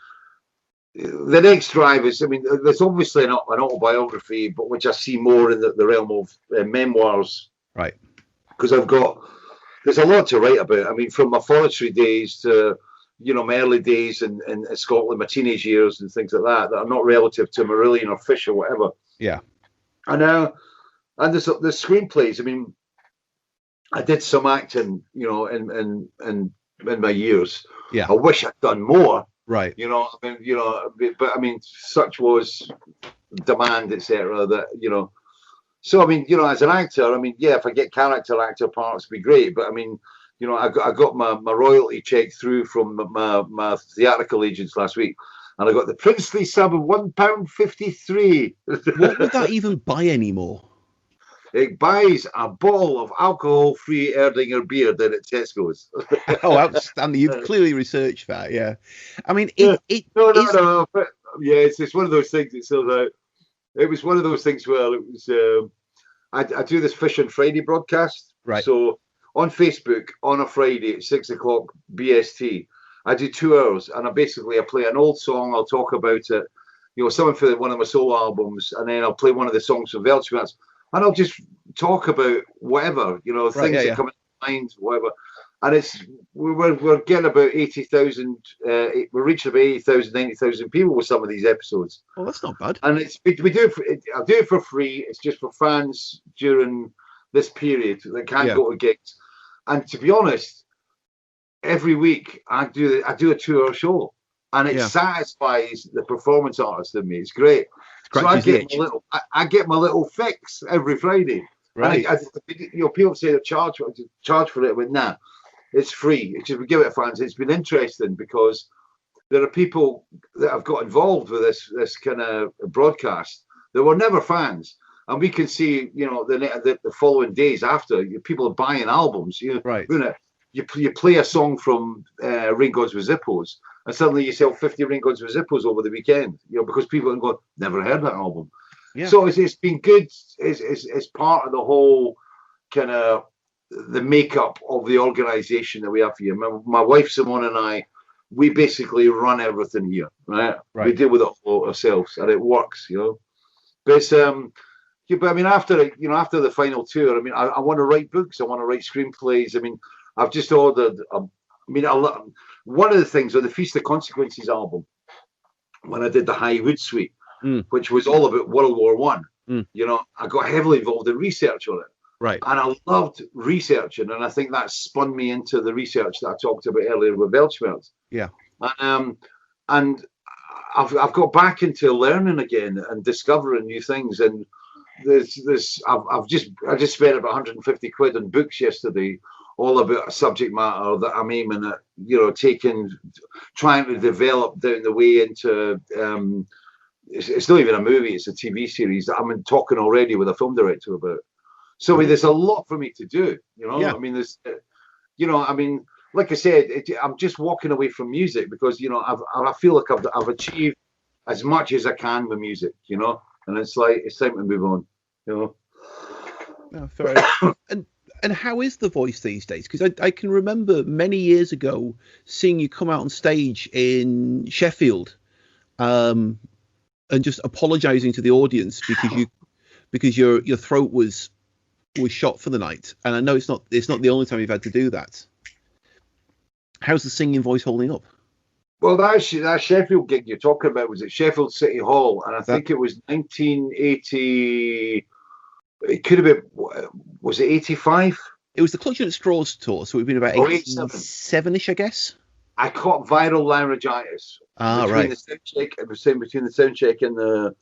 the next drive is, I mean, there's obviously an autobiography, but which I see more in the realm of memoirs. Right. Because there's a lot to write about. I mean, from my forestry days to, you know, my early days in Scotland, my teenage years and things like that are not relative to Marillion or Fish or whatever. Yeah. And there's screenplays. I mean, I did some acting, you know, in my years. Yeah. I wish I'd done more. Right. You know, I mean, you know, but I mean, such was demand, etc. That, you know. So I mean, you know, as an actor, I mean, yeah, if I get character actor parts, it'd be great. But I mean, you know, I got my royalty check through from my theatrical agents last week, and I got the princely sum of £1.53. What would that even buy anymore? It buys a bottle of alcohol-free Erdinger beer down at Tesco's. Oh, outstanding! You've clearly researched that, yeah. I mean, No. But yeah, it's one of those things. It was one of those things where it was. I do this Fish on Friday broadcast. Right. So on Facebook on a Friday at 6 o'clock BST, I do 2 hours, and I play an old song. I'll talk about it, you know, something for one of my solo albums, and then I'll play one of the songs from Weltschmertz, and I'll just talk about whatever, you know, things that come into mind, whatever. And we're getting about 80,000. We're reaching about 80,000, 90,000 people with some of these episodes. Oh, that's not bad. And we do it. I do it for free. It's just for fans during this period that can't go to gigs. And to be honest, every week I do a 2-hour show, and it satisfies the performance artist in me. It's great. So I get my little fix every Friday. Right. You know, people say they charge for it, but nah. It's free. It's just we give it to fans. It's been interesting because there are people that have got involved with this kind of broadcast that were never fans, and we can see, you know, the following days after, people are buying albums. You know, right? You play a song from Rain Gods with Zippos, and suddenly you sell 50 Rain Gods with Zippos over the weekend. You know, because people have gone, never heard that album. Yeah. So it's been good. It's part of the whole kind of the makeup of the organization that we have here. My wife Simone and I, we basically run everything here, right? We deal with it all ourselves, and it works, you know. But it's but I mean, after the final tour, I mean, I want to write books, I want to write screenplays. I mean, I've just ordered. One of the things on the Feast of Consequences album, when I did the High Wood Suite, which was all about World War One, you know, I got heavily involved in research on it. Right. And I loved researching, and I think that spun me into the research that I talked about earlier with Weltschmertz. Yeah. And I've got back into learning again and discovering new things. And I just spent about 150 quid on books yesterday, all about a subject matter that I'm aiming at, you know, trying to develop down the way into. It's not even a movie; it's a TV series that I'm talking already with a film director about. So there's a lot for me to do, you know. Yeah. I mean, like I said, I'm just walking away from music because, you know, I feel like I've achieved as much as I can with music, you know, and it's like, it's time to move on, you know. No, fair enough. And how is the voice these days? Because I can remember many years ago seeing you come out on stage in Sheffield, and just apologising to the audience because your throat was shot for the night. And I know it's not the only time you've had to do that. How's the singing voice holding up? Well, that Sheffield gig you're talking about was at Sheffield City Hall, and I think it was 1980. It could have been, was it 85? It was the Clutching at Straws tour, so it would have been about 87-ish, I guess. I caught viral laryngitis. Right. The sound check, it was between the sound check and the.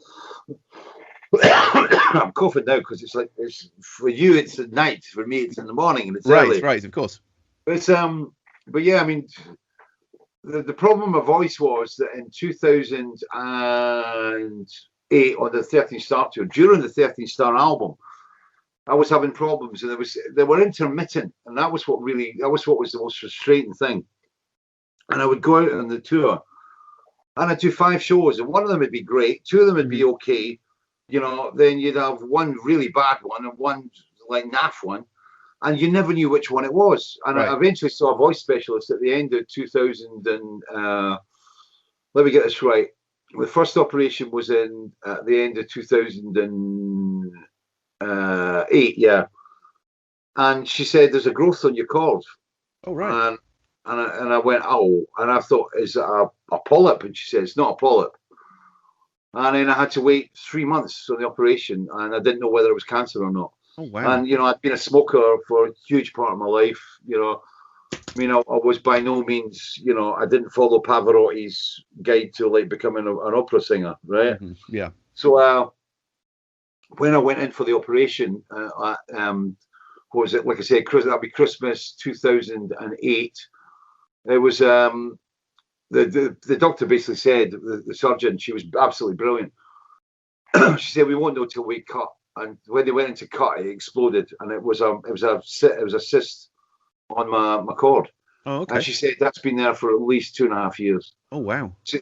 I'm coughing now because it's like, it's for you it's at night, for me it's in the morning, and it's early. Right, of course. But yeah, I mean, the problem with my voice was that in 2008 on the 13 Star tour, during the 13 Star album, I was having problems, and they were intermittent, and that was what was the most frustrating thing. And I would go out on the tour, and I'd do 5 shows, and one of them would be great, 2 of them would be okay, you know. Then you'd have one really bad one and one like naff one, and you never knew which one it was. And I eventually saw a voice specialist at the end of 2000 and let me get this right. The first operation was at the end of 2008, yeah. And she said, "There's a growth on your cord." Oh, right. And I went, "Oh," and I thought, "Is it a polyp?" And she said, "It's not a polyp." And then I had to wait 3 months on the operation, and I didn't know whether it was cancer or not. Oh, wow. And, you know, I'd been a smoker for a huge part of my life, you know. I mean, I was by no means, you know, I didn't follow Pavarotti's guide to, like, becoming an opera singer, right? Mm-hmm. Yeah. So when I went in for the operation, what was it? Like I said, that'd be Christmas 2008. It was the doctor basically said, the surgeon, she was absolutely brilliant. She said, "We won't know till we cut." And when they went into cut, it exploded, and it was a cyst on my cord. Oh, okay. And she said that's been there for at least 2.5 years. Oh, wow. So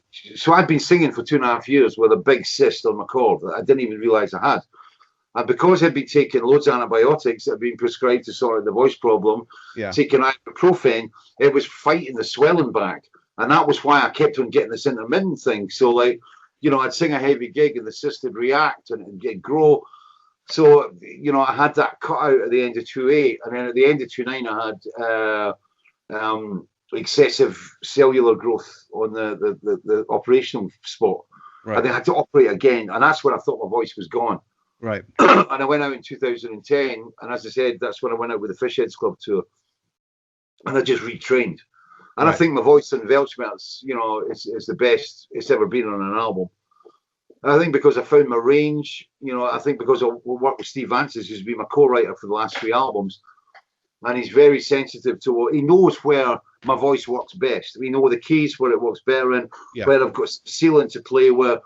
I'd been singing for 2.5 years with a big cyst on my cord that I didn't even realise I had. And because I'd been taking loads of antibiotics that had been prescribed to sort out the voice problem, taking ibuprofen, it was fighting the swelling back. And that was why I kept on getting this intermittent thing. So, like, you know, I'd sing a heavy gig and the cyst would react and it'd grow. So, you know, I had that cut out at the end of 2008. And then at the end of 2009, I had excessive cellular growth on the operational spot. Right. And I had to operate again. And that's when I thought my voice was gone. Right. And I went out in 2010. And as I said, that's when I went out with the Fishheads Club tour. And I just retrained. And I think my voice in Weltschmertz, you know, is the best it's ever been on an album. And I think because I found my range, you know, I think because I worked with Steve Vances, who's been my co-writer for the last 3 albums, and he's very sensitive to what he knows where my voice works best. We know the keys where it works better in, where I've got ceiling to play, where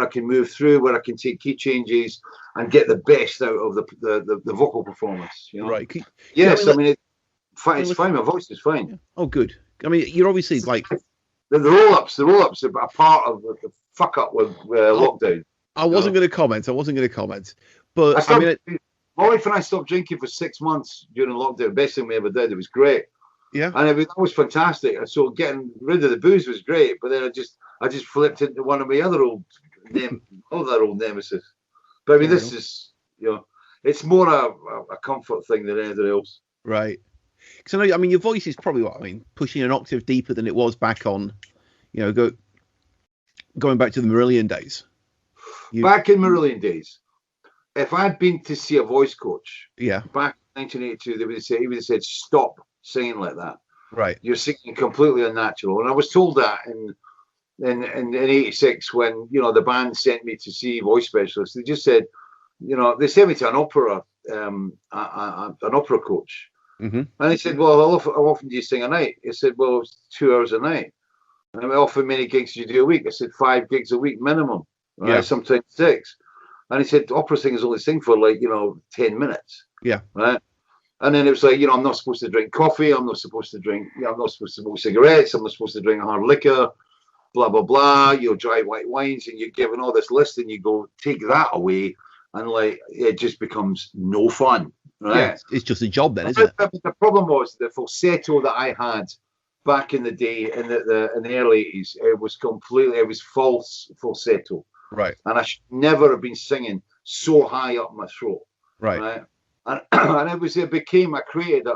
I can move through, where I can take key changes and get the best out of the vocal performance. You know? Right. Yes, I mean, it's fine. My voice is fine. Oh, good. I mean, you're obviously like the roll-ups are part of the fuck up with lockdown. I wasn't going to comment. But my wife and I stopped drinking for 6 months during lockdown. Best thing we ever did. It was great. Yeah, and that was fantastic. So getting rid of the booze was great. But then I just flipped into one of my other old nemesis. But I mean, this is, you know, it's more a comfort thing than anything else. Right. Because I mean, your voice is probably pushing an octave deeper than it was back on, you know, going back to the Marillion days. Back in Marillion days, if I'd been to see a voice coach, back in 1982, he would have said, "Stop singing like that. Right, you're singing completely unnatural." And I was told that in '86 when, you know, the band sent me to see voice specialists. They just said, you know, they sent me to an opera coach. Mm-hmm. And he said, "Well, how often do you sing a night?" He said, "Well, it's 2 hours a night." And I went, "How many gigs do you do a week?" I said, 5 gigs a week minimum, right? Yeah. Sometimes 6. And he said, "Opera singers only sing for 10 minutes." Yeah. Right. And then it was like, you know, I'm not supposed to drink coffee. I'm not supposed to drink, you know, I'm not supposed to smoke cigarettes. I'm not supposed to drink hard liquor, blah, blah, blah. You know, dry white wines. And you're given all this list and you go, take that away. And like, it just becomes no fun. Right? Yeah, it's just a job then, isn't it? The problem was the falsetto that I had back in the day, in the early 80s, it was false falsetto. Right. And I should never have been singing so high up my throat. Right. And I created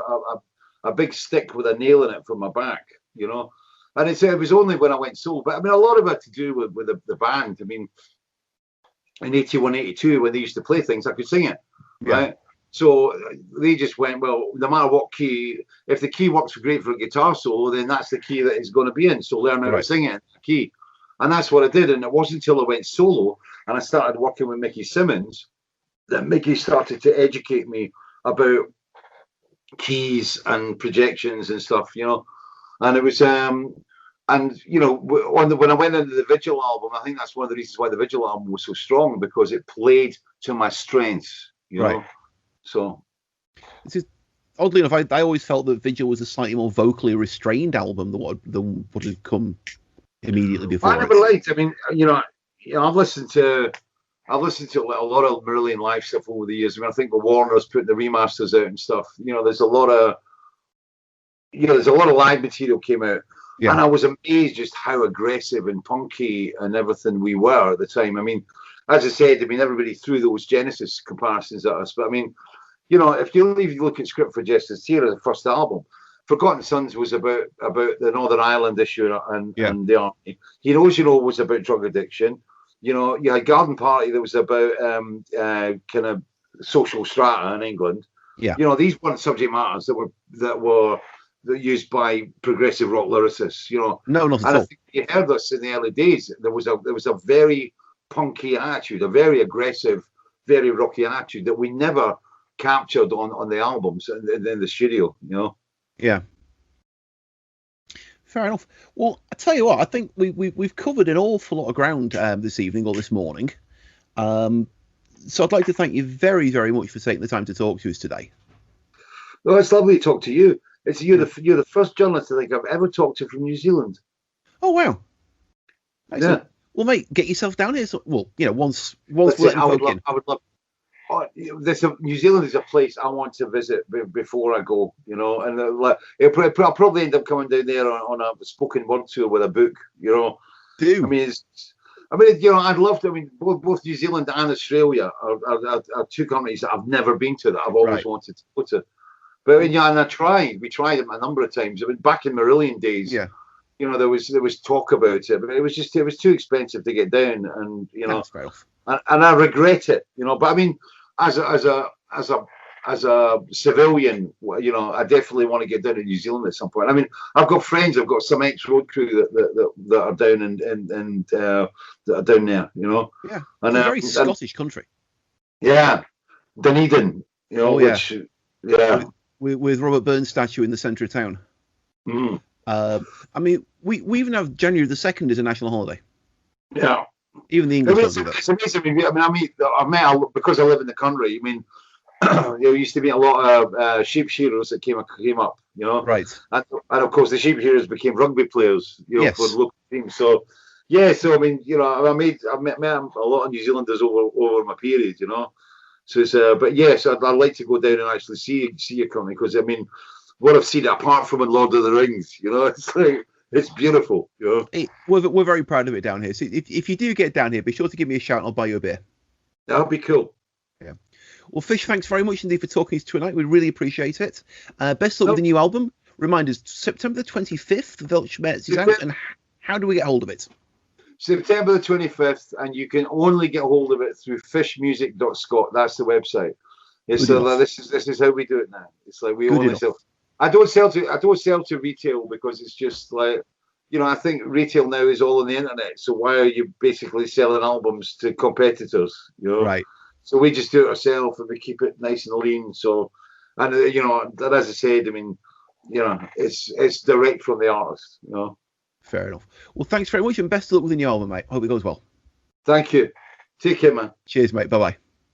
a big stick with a nail in it for my back, you know. And it was only when I went solo. But I mean, a lot of it to do with the band. I mean, in 81, 82, when they used to play things, I could sing it, right? So they just went, well, no matter what key, if the key works great for a guitar solo, then that's the key that it's going to be in. So learn how to sing it in the key. And that's what I did. And it wasn't until I went solo and I started working with Mickey Simmons that Mickey started to educate me about keys and projections and stuff, you know. And it was, and you know, when I went into the Vigil album, I think that's one of the reasons why the Vigil album was so strong, because it played to my strengths, you know. So, this is, oddly enough, I always felt that Vigil was a slightly more vocally restrained album than what had come immediately before. I never liked. I mean, you know, I've listened to a lot of Marillion live stuff over the years. I mean, I think the Warner's putting the remasters out and stuff. You know, there's a lot of live material came out, and I was amazed just how aggressive and punky and everything we were at the time. I mean, as I said, everybody threw those Genesis comparisons at us, but I mean, you know, if you look at Script for Justice Tear, the first album, Forgotten Sons was about the Northern Ireland issue and the army. He Knows You Know was about drug addiction. You know, you had Garden Party that was about kind of social strata in England. Yeah. You know, these weren't subject matters that were used by progressive rock lyricists. You know, not at all. I think you heard this in the early days. There was a very punky attitude, a very aggressive, very rocky attitude that we never captured on the albums and in the studio. You know. Yeah. Fair enough. Well, I tell you what, I think we've covered an awful lot of ground this evening or this morning. So I'd like to thank you very, very much for taking the time to talk to us today. Well, it's lovely to talk to you. You're the first journalist I think I've ever talked to from New Zealand. Oh wow! Excellent. Yeah. Well, mate, get yourself down here. So, well, you know, once we're I would love. New Zealand is a place I want to visit before I go, you know, and I'll probably end up coming down there on a spoken word tour with a book, you know. I mean, you know, I'd love to. I mean, both New Zealand and Australia are two countries that I've never been to that I've always wanted to go to. But we tried them a number of times. I mean, back in Marillion days, you know, there was talk about it, but it was too expensive to get down, and you know, and I regret it, you know. But I mean, as a civilian, you know, I definitely want to get down to New Zealand at some point. I mean, I've got friends, I've got some ex-road crew that are down and that are down there, you know. Yeah, and it's a very Scottish country. Yeah, Dunedin, you know, with Robert Burns' statue in the centre of town. Mm. I mean, we even have January the 2nd as a national holiday. Yeah. Even the English don't do that. It's amazing. I met because I live in the country. I mean, there used to be a lot of sheep shearers that came up, you know. Right. And of course, the sheep shearers became rugby players, you know, for the local team. So, I mean, you know, I met a lot of New Zealanders over my period, you know. So it's, but yes, I'd like to go down and actually see your country, because I mean, what I've seen apart from in Lord of the Rings, you know, it's like. It's beautiful, you know. We're very proud of it down here. So if you do get down here, be sure to give me a shout and I'll buy you a beer. That'll be cool. Yeah. Well, Fish, thanks very much indeed for talking to us tonight. We really appreciate it. Best luck with the new album. Remind us, September the 25th, Weltschmertz is out. And how do we get hold of it? September the 25th, and you can only get hold of it through fishmusic.scot. That's the website. It's this is how we do it now. It's like we only sell. I don't sell to retail, because it's just like, you know, I think retail now is all on the internet. So why are you basically selling albums to competitors? You know, right? So we just do it ourselves, and we keep it nice and lean. So, and you know, as I said, I mean, you know, it's direct from the artist. You know. Fair enough. Well, thanks very much, and best of luck with the new album, mate. Hope it goes well. Thank you. Take care, man. Cheers, mate. Bye bye.